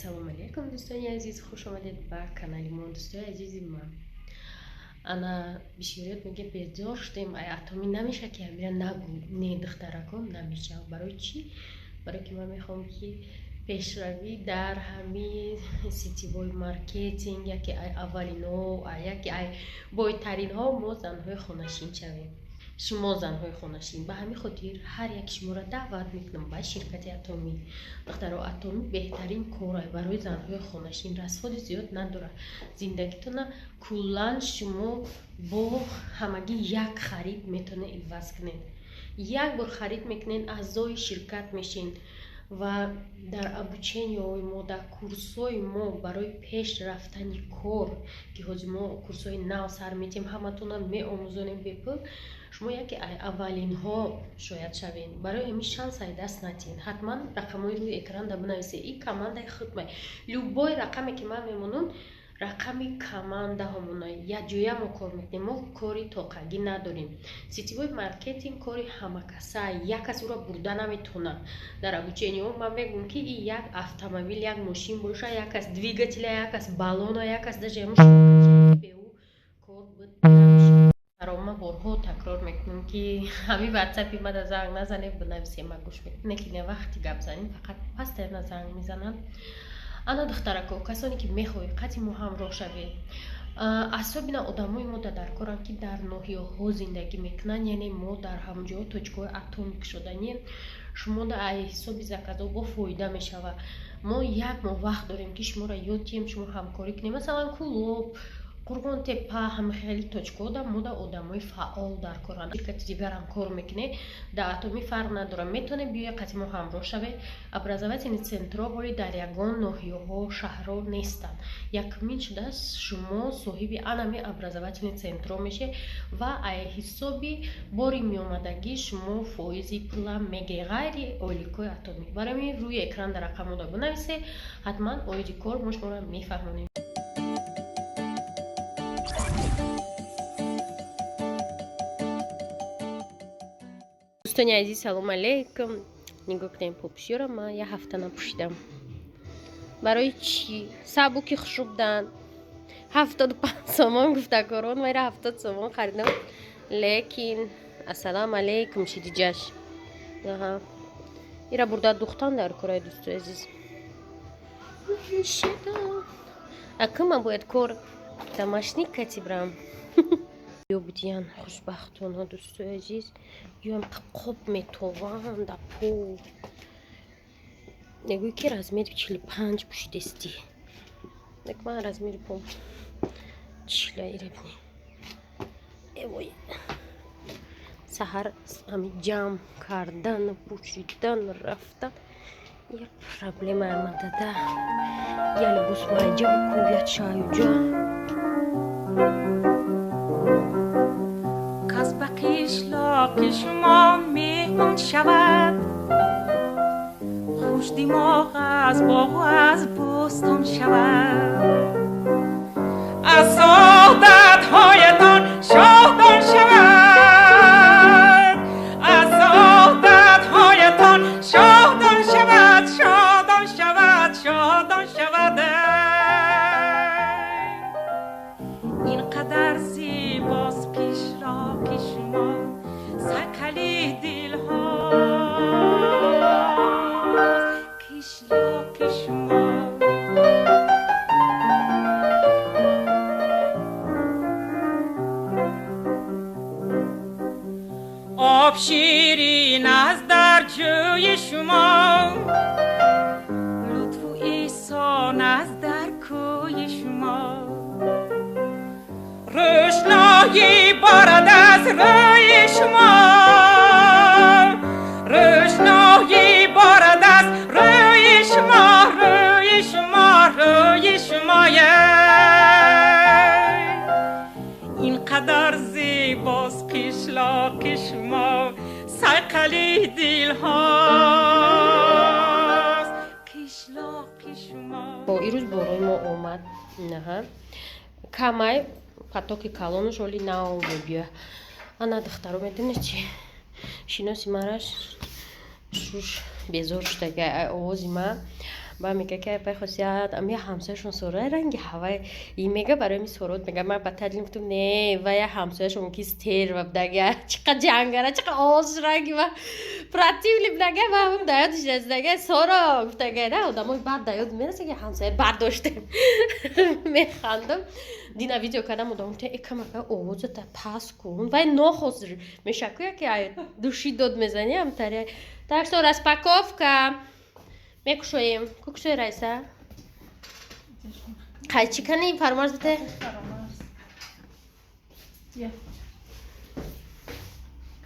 Ассалому алейкум, дӯстони азиз, хуш омадед ба канали мо. Дӯстони азизи ман, ана бишёриёт мега бедор шудем, ай атоми намеша ки амира нагу, не духтаракон намеша. Барои чӣ? Барои ки ман мехоҳам ки пешравӣ дар ҳамин ситивои маркетинг, яке ай аввалинҳо, яке ай бойтаринҳо мо занҳои хонашин шавем. Шумо занҳои хонашин, ба ҳамин хотир ҳар як шуморо даъват мекунам ба ширкати Атоми. духтаро, Атоми беҳтарин корай барои занҳои хонашин, расходи зиёд надорад. Зиндагитона куллан шумо бо ҳамагӣ як харид метавонед иваз кунед. Як бор харид мекунед, аъзои ширкат мешин ва дар обученияи мо, дар курсҳои мо барои пеш рафтани кор, ки ҳозир мо курсҳои нав сар метиҳем, ҳаматона меомӯзонем бепул. шумо яке ай аввалинҳо шояд шавед. Барои ҳамин шанс ай даст натиҳед. ҳатман рақамҳои рӯи экран бинависед. ин командаи худмай. Любой рақаме ки ман мемонам, рақами командаҳомонай. Якҷоя мо кор мекунем. Мо кори тоқагӣ надорем. ситивои маркетинг кори ҳамакасае. як кас ӯро бурда наметавонад. дар обучениҳо ман мегӯям ки ин як автомобил, як мошин боша, як кас двигателя, як кас баллона, як кас даже ҳамон шумокачае ки бе ӯ кор буд намешавад. Ма борҳо такрор мекунем ки ҳамин ватсапи мада занг назанед, бинависед, ма гӯш мекунем. Не ки не вақти гап занем, фақат пастайна занг мезананд. ана духтарако, касоне ки мехоҳед қати мо ҳамроҳ шавед, асобина одамои мо дар коранд ки дар ноҳияҳо зиндагӣ мекунанд, яъне мо дар ҳамонҷоҳо точкаҳои атоми кушоданем. шумо дар ҳисоби заказо бо фоида мешавад. мо як моҳ вақт дорем ки шуморо ёд диҳем, шумо ҳамкорӣ кунем. масалан Кӯлоб, Қурғонтепа, ҳамихели точкаҳо дар мо дар одамои фаъол дар коранд. ширкати дигарам кор мекунед, дар Атоми фарқ надорад. метавонед биёед қати мо ҳамроҳ шавед. образовательни центроҳои дар ягон ноҳияҳо, шаҳрҳо нестанд. якмин шудааст шумо соҳиби анами образовательни центро мешед ва ай ҳисоби бори меомадагӣ шумо фоизи пула мегиред, ғайри оиликои Атоми. барои ин рӯи экран дар рақамҳоро бинависед, ҳатман оиди кор мо шуморо мефаҳмонем. дӯстони азиз, салому алейкум. нигоҳ кунем попушёра ман як ҳафта напӯшидам. барои чӣ? сабуки хушрубдан 75 сомон гуфтакорон, ва ира 70 сомон харидам. лекин ассалому алейкум шидиҷаш. ира бурда духтан дар корай, дӯстои азиз. акы ман бояд кор домашний кати брам. ё будиян хушбахтона, дӯстои азиз, ём қоб метованд да по. негӯи ки размери 45 пӯшидасти. дек ман размери по 40 ребни. эвой. саҳар ҳамин ҷамъ кардан, пӯшидан, рафтан як проблема амадада. яли бусмайҷа кӯят шаюҷа. کس به قشلاق شما مهمان شود، خوش دماغ از باغ و از بستان شود، از سعادت هایتان شادان شود، از سعادت هایتان شادان شود، شادان شود، شادان شود. اینقدر زیباست قشلاق شما، سکلی دل هاست قشلاق شما. آب شیرین از در جوی شما، لطف و احسان از در کوی شما، روشنایی بارد از روی شما، روشنایی بارد از روی شما، روی شما، روی شما. اینقدر زیباست قشلاق شما، سقلی دل هاست قشلاق شما. ирӯз борои мо омад. камай потоки калону жоли наовебия. ана духтаро медонед чи? шиноси мараш шуш безор шудаги овози ман با میگه که به خصوصیت امی همسایشون سوره رنگی هوای این میگه برای می سرود میگه من بدترین گفتم نه و یه همسایشون کی استر و بدگه چقدر جنگره چقدر آز رنگی و پراتیولی بدگه و اون دایدش دزدگه سورا گفتگه نه آدمای بعد داید میرسه که همسایه بعد داشته میخندم دینا ویدیو کردم و te ekama ovoza ta paskun vai nohos mešakuja که duši dod mezani am tare tak što raspakovka mekušujem kukušuje rajsa kaj čikani farmaz bite Ja.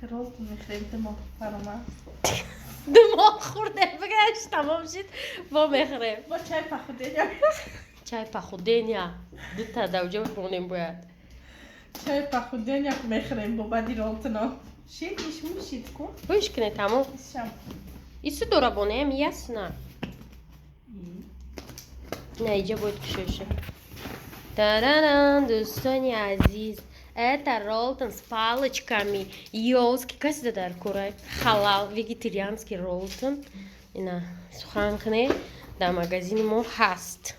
Karol میخریم دماغ فرامرز دماغ خورده بگش تمام شد با میخریم با چای پخودنیا چای پخودنیا دو تا دوجه بخونیم باید چای پخودنیا میخریم با بدی رالتنا شید میشید کن بایش کنه تمام ایسو دورا بونه هم یسنا نه اینجا باید کشوشه دوستانی عزیز это роллтон с палочками йолский кайсы дар курай халал вегетарианский роллтон ина суханкне дар магазини мо ҳаст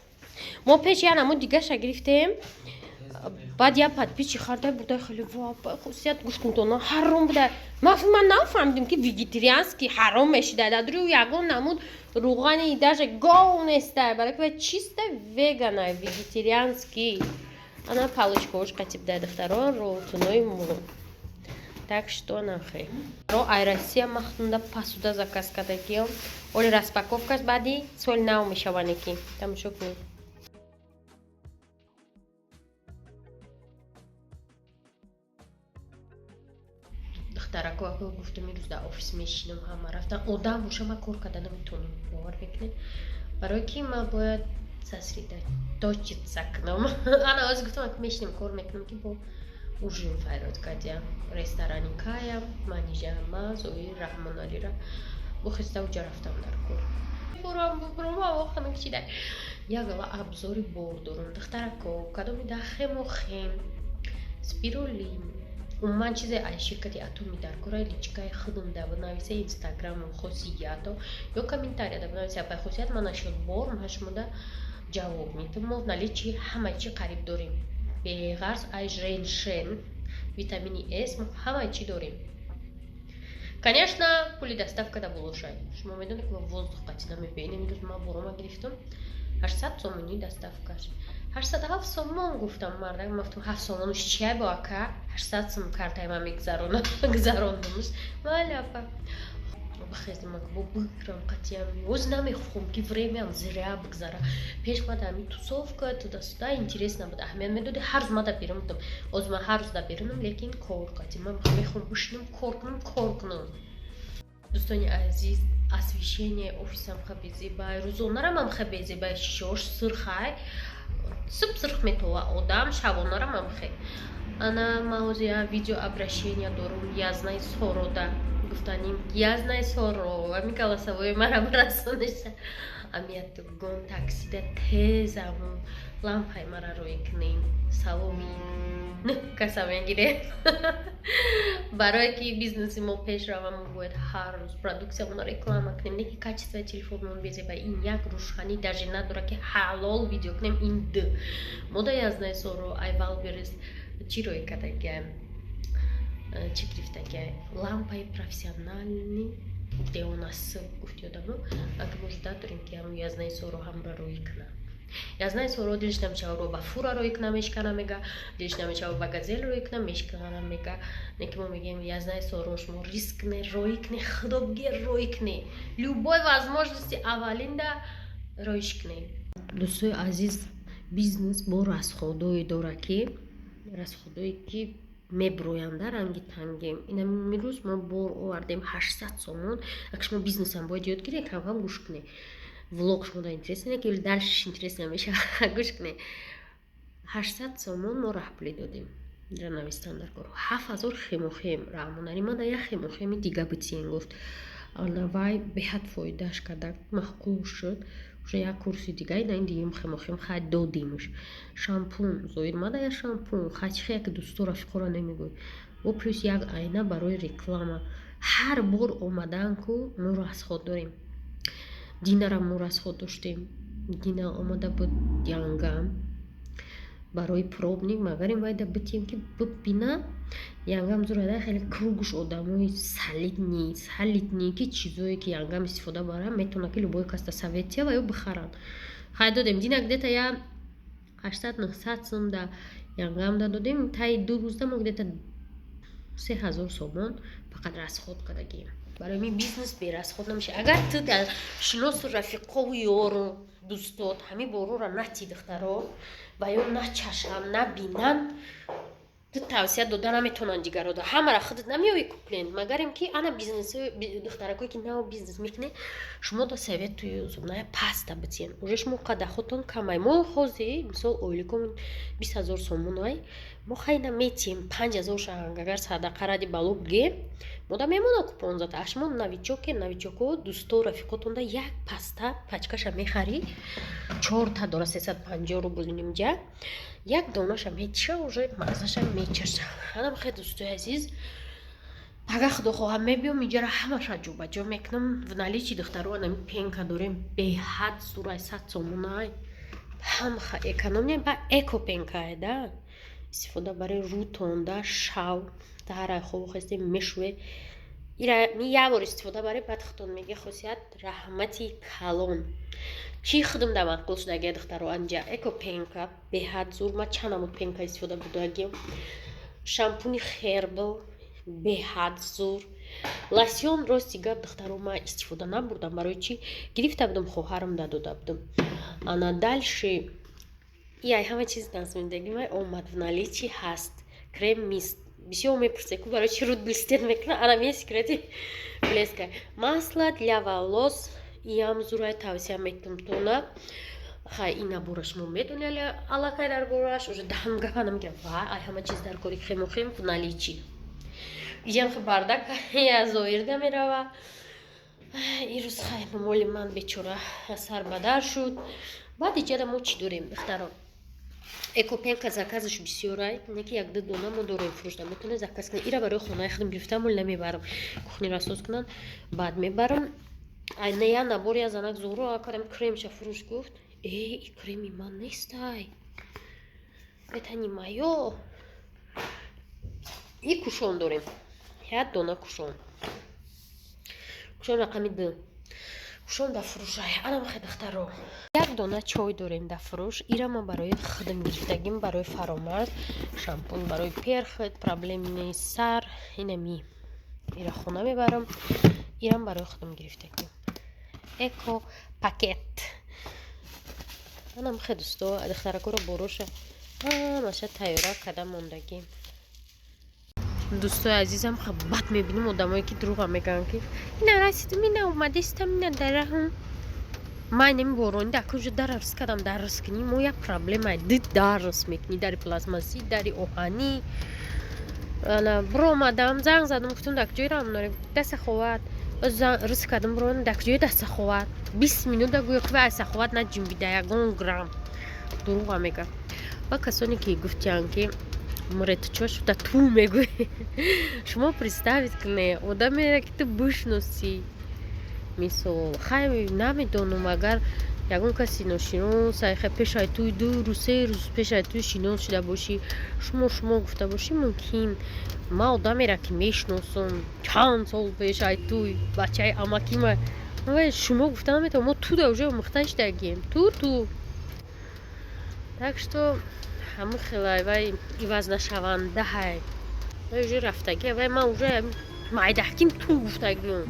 мо пеш янаму дигаша гирифтем баъд я подписчик харда будай хеле хусусият гӯш кун тона ҳаром буда ман нафаҳмидим ки вегетарианский ҳаром мешуда дадуру ягон намуд руғани даже гов неста балки чисто веганая вегетарианский она палочка тип да духтаро роллтонои мо так что нахе ро айрасия махтунда пасуда заказ кардагиам оли распаковкаст баъди соли нав мешаванеки тамошо кунед духтарако ако гуфтам ирӯз дар офис мешинам ҳама рафтан одам боша ман кор карда наметавонам бовар мекунед барое ки ман бояд сосредоточиться кунам ана ҳозир гуфтам ако мешинам кор мекунам ки бо ужин файрод кардиам ресторани каям манижама зоир раҳмоналира бохиста уҷа рафтам дар кор бурам як абзори бор дорам духтарако кадоми да хемо хем спирулин умуман чизе аз ширкати атоми дар кораи личкаи худам да бинависа инстаграму хосиято ё комментария да бинависа ба хосият мана шуд бор машмуда ҷавоб медам мо нали чи ҳама чи қариб дорем беғарз ай женшен витамини с мо ҳама чи дорем конечно пули доставка да болошай шумо медонед ки мо воздух қати намебинем имрӯз ман борома гирифтам 800 сомони доставкаш 807 сомон гуфтам мардак мафтум 7 сомонуш чия бо ака 800 сом картаи ман мегзарондамуш маляпа бахезимак бо бигирам қатиям оз намехухом ки времям зря бигзара пеш ма дами тусовка туда-сюда интересно буд аҳамият медоди ҳар рӯз ма да берам гуфтам оз ма ҳар рӯз да берам лекин кор қатӣ ман мехоҳам бишинам кор кунам дӯстони азиз освещение офисам хабе зебай рӯзонарам ҳам хабе зебай шишош сирхай суб сирх метова одам шабонарам ҳам хе ана ман ҳозир видеообращение дорум язнаи сорода гуфтаним язнаи соро ами голосовое марам расониша амиятугон таксида тезаму лампаи мара рӯй кунем саломи каса мегирем барое ки бизнеси мо пеш рава мо бояд ҳар рӯз продуксиямона реклама кунем не ки качествои телефонмон безеба ин як рӯшани даже надора ки ҳалол видео кунем ин д мода язнаи соро айвал берес чӣ рӯй кардагиам чӣ гирифтагиам лампаи профессионални девонасы гуфти одамо ака нужда дорем ки ҳамн язнаи соро ҳамра рӯй кунам язнаи соро дилш намешава ба фура рӯй кунам мешкана мега дилш намешава ба газел рӯй кунам мешкана мега не ки мо мегем язнаи соро шумо рискне рӯй кне худо бигер рӯй кне любой возможности аввалинда рӯйш кне дӯстои азиз бизнес бо расходое дора ки расходое ки меброянда ранги тангем инамирӯз мо бор овардем 800 сомон як шумо бизнесам бояд ёд гиред камкам гӯш кунед влог шумо да интересно ки дальше интересно меша гӯш кунед 800 сомон мо раҳпулӣ додем дар навистан дар кор 7000 хемохем раҳмонари ман да як хемохеми дига битиен гуфт вай беҳад фоидааш карда маъқул шуд уже як курси дигаи да ин дигим хемохем хай додимш шампун зоир мада я шампун хачхе як дӯсто рафиқора намегӯй во плюс як айна барои реклама ҳар бор омадан ку мо расход дорем Динара мо расход доштем. Дина омада буд янгам барои пробник, магарем вайда битем ки бибина янгам зурада хеле кругуш одамои салидни ки чизое ки янгам истифода барам метавона ки любой кас да советия ва ё бихаранд. Хай додем дина где-то я 800-900 сум да янгам да додем таи 2 рӯз да мо где-то 3000 сомон фақат расход кардагем. Барои ми бизнес берасход намеша. Агар ту да шиносу рафиқову ёру дӯстот ҳами борора нати духтаро ва ё на чашам на бинан ту тавсия дода наметавонанд дигарода ҳамара худат намеёви куплен магарем ки ана бизнеси духтаракое ки нао бизнес мекунед шумо да советую зубная паста битен уже шумо қадахотон камай мо ҳозир мисол ойликомон 20000 сомонай мо хайна метем 5000 шанг агар садақа ради балу бигем мода мемона купонзат ашмо новичоко дӯсто рафиқотонда як паста пачкаша мехари 4 та дора 350 рубл нимҷа як донаша метиша уже мағзаша мечаша ҳанам хе дӯстои азиз ага худо хоҳам мебиём иҷара ҳамаша ҷобаҷо мекунам в наличи духтаро анами пенка дорем беҳад сурай 100 сомонай ҳамаха экономия ба эко пенкае да истифода барои рӯтонда шав таҳарай ховохесте мешӯе ира ми як бор истифода барои баъд худтон меге хосият раҳмати калон чӣ худмда мақбул шудагия духтаро анҷа эко пенка беҳад зур ма чанд намуд пенка истифода будагем шампуни хербл беҳад зур лосьон рости гап духтаро ма истифода набурдам барои чӣ гирифта будам хоҳарам дадода будам ана дальше яй ҳама чиз дар зиндагӣ май омад в наличи ҳаст крем мист бисёр мепурсе ку барои чӣ руд блистер мекуна ана ми секрети блеска масло для волос иам зурай тавсия метавонам тона хай ина бора шумо медонали аллакай дар бораш уже даҳам гапа намегирам ва ай ҳама чиз дар кори хемохем в наличи иҷам хе бардака я зоирда мерава ирӯз хай моли ман бечора сарбадар шуд баъд иҷада мо чӣ дорем духтаро экопенка заказаш бисёрай неки як ду дона мо дорем фурӯшта метавонед заказ кунед ира барои хонаи худам гирифтам моли намебарам кухни расоз кунам баъд мебарам я набор я занак зуро акадам кремша фурӯш гуфт и креми ман нестай это не моё и кушон дорем як дона кушон рақами 2 кушон да фурӯшай анам хе духтаро як дона чой дорем да фурӯш ира ма барои худам гирифтагим барои фаромард шампун барои перхет проблемни сар инами ира хона мебарам ирам барои худам гирифтагим эко пакет анам хе дӯсто духтаракоро бороша ҳамаша тайёра карда мондагим дӯстои азизам бад мебинем одамое ки дурӯғам мегӯянд ки ина расидум ина омадистам ина дараҳум май намеборони дака уже даррс кардам даррс кунӣ мо як проблемае ди даррс мекунӣ дари пластмассӣ дари оҳанӣ ана биромадам занг задам гуфтам дакҷои рамнорем дастсаховат рис кардам биромадам дакҷои дастсаховат 20 минута гӯё ки вай саховат наҷунбида ягон грамм дурӯғам мегӯяд ва касоне ки гуфтиянд ки муретчо шуда ту мегӯе шумо представит кунед одамеро ки ту бишносӣ мисол хай намедонам агар ягон каси ношинос хай пешай туи 2 рӯз 3 рӯз пешай туи шинос шуда бошӣ шумо гуфта бошӣ мумкин ман одамеро ки мешиносам чанд сол пешай туи бачаи амакима шумо гуфта наметавон мо туда уже омӯхта шудагем ту так что ҳамун хелай вай иваз нашаванда ҳай вай уже рафтаги вай ман уже майдаким ту гуфтагиам